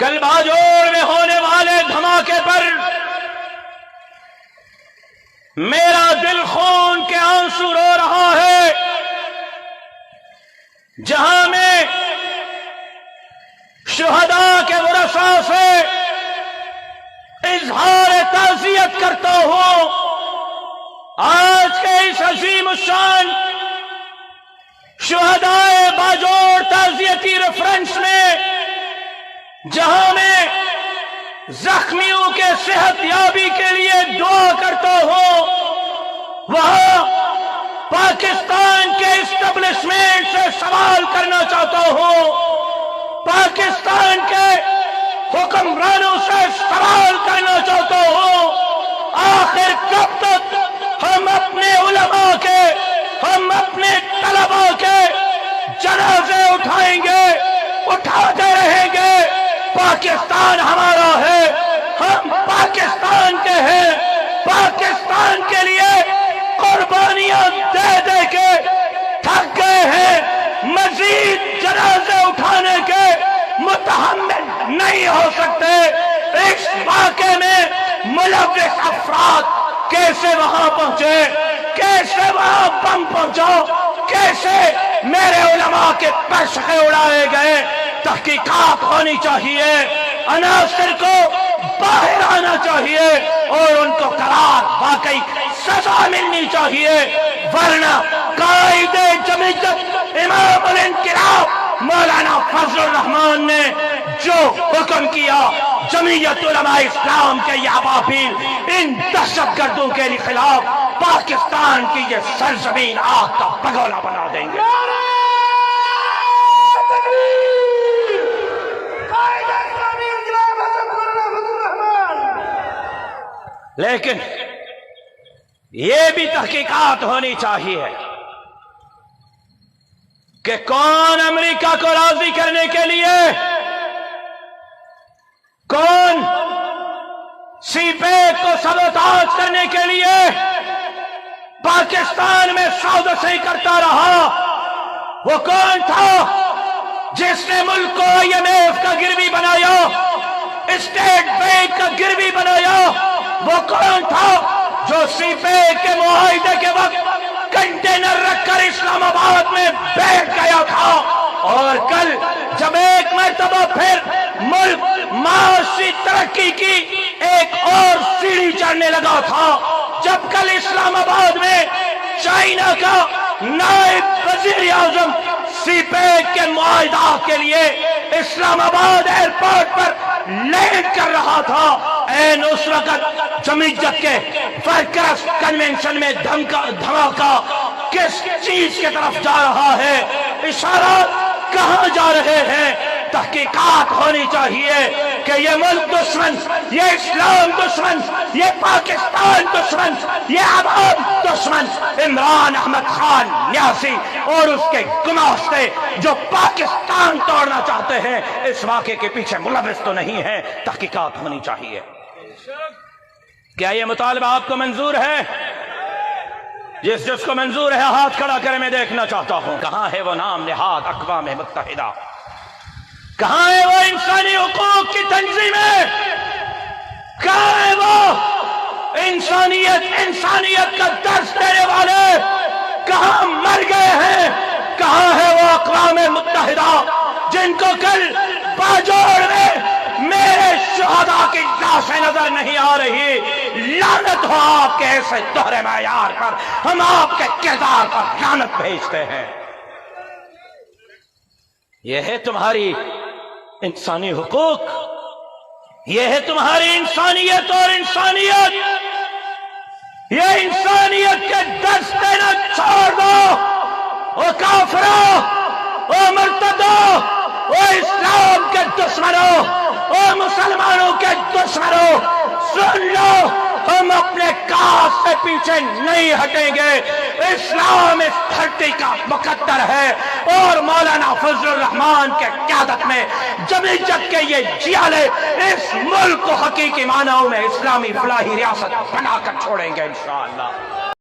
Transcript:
کل باجوڑ میں ہونے والے دھماکے پر میرا دل خون کے آنسو رو رہا ہے، جہاں میں شہداء کے ورثاء سے اظہار تعزیت کرتا ہوں۔ آج کے اس عظیم الشان شہداء باجوڑ تعزیتی ریفرنس میں، جہاں میں زخمیوں کے صحت یابی کے لیے دعا کرتا ہوں، وہاں پاکستان کے اسٹیبلشمنٹ سے سوال کرنا چاہتا ہوں، پاکستان کے حکمرانوں سے سوال کرنا چاہتا ہوں، آخر کب تک ہم اپنے علماء کے، ہم اپنے طلباء کے جنازے اٹھائیں گے، اٹھاتے رہیں گے؟ پاکستان ہمارا ہے، ہم پاکستان کے ہیں، پاکستان کے لیے قربانیاں دے دے کے تھک گئے ہیں، مزید جنازے اٹھانے کے متحمل نہیں ہو سکتے۔ اس واقعے میں ملوث افراد کیسے وہاں پہنچے، کیسے وہاں بم پہنچا، کیسے میرے علماء کے پرچمے اڑائے گئے؟ تحقیقات ہونی چاہیے، عناصر کو باہر آنا چاہیے اور ان کو قرار واقعی سزا ملنی چاہیے، ورنہ قائد جمعیت امام الانقلاب مولانا فضل الرحمان نے جو حکم کیا جمعیت علماء اسلام کے یہ ابابیل ان دہشت گردوں کے خلاف پاکستان کی یہ سرزمین آگ کا بگولا بنا دیں گے۔ لیکن یہ بھی تحقیقات ہونی چاہیے کہ کون امریکہ کو راضی کرنے کے لیے، کون سی پیک کو سبوتاژ کرنے کے لیے پاکستان میں سودائی کرتا رہا؟ وہ کون تھا جس نے ملک کو IMF کا گروی بنایا، اسٹیٹ بینک کا گروی بنایا؟ وہ کون تھا جو سی پیک کے معاہدے کے وقت کنٹینر رکھ کر اسلام آباد میں بیٹھ گیا تھا؟ اور کل جب ایک مرتبہ پھر ملک معاشی ترقی کی ایک اور سیڑھی چڑھنے لگا تھا، جب کل اسلام آباد میں چائنا کا نائب وزیر اعظم سی پیک کے معاہدات کے لیے اسلام آباد ایئرپورٹ پر لینڈ کر رہا تھا، این اس وقت جمعیت کے ورکرز کنونشن میں دھماکہ کس چیز کی طرف جا رہا ہے؟ اشارات کہاں جا رہے ہیں؟ تحقیقات ہونی چاہیے کہ یہ ملک دشمن، یہ اسلام دشمن، یہ پاکستان دشمن، یہ عوام دشمن عمران احمد خان نیازی اور اس کے گماشتے جو پاکستان توڑنا چاہتے ہیں اس واقعے کے پیچھے ملوث تو نہیں ہے۔ تحقیقات ہونی چاہیے۔ کیا یہ مطالبہ آپ کو منظور ہے؟ جس کو منظور ہے ہاتھ کھڑا کرے، میں دیکھنا چاہتا ہوں۔ کہاں ہے وہ نام نہاد اقوام متحدہ؟ کہاں ہے وہ انسانی حقوق کی تنظیمیں؟ کہاں ہے وہ انسانیت کا درس دینے والے؟ کہاں مر گئے ہیں؟ کہاں ہے وہ اقوام متحدہ جن کو کل باجوڑ میں میرے شہداء کی لاشیں نظر نہیں آ رہی؟ لعنت ہو آپ کے ایسے دوہرے معیار پر، ہم آپ کے کردار پر لعنت بھیجتے ہیں۔ یہ ہے تمہاری انسانی حقوق، یہ ہے تمہاری انسانیت اور انسانیت۔ یہ انسانیت کے درس دینا چھوڑ دو۔ او کافروں، او مرتدوں، او اسلام کے دشمنوں، او مسلمانوں کے دشمنوں، سن لو، ہم اپنے کاس سے پیچھے نہیں ہٹیں گے۔ اسلام اس دھرتی کا مقدر ہے اور مولانا فضل الرحمان کے قیادت میں جمعیت کے یہ جیالے اس ملک کو حقیقی معنوں میں اسلامی فلاحی ریاست بنا کر چھوڑیں گے انشاءاللہ۔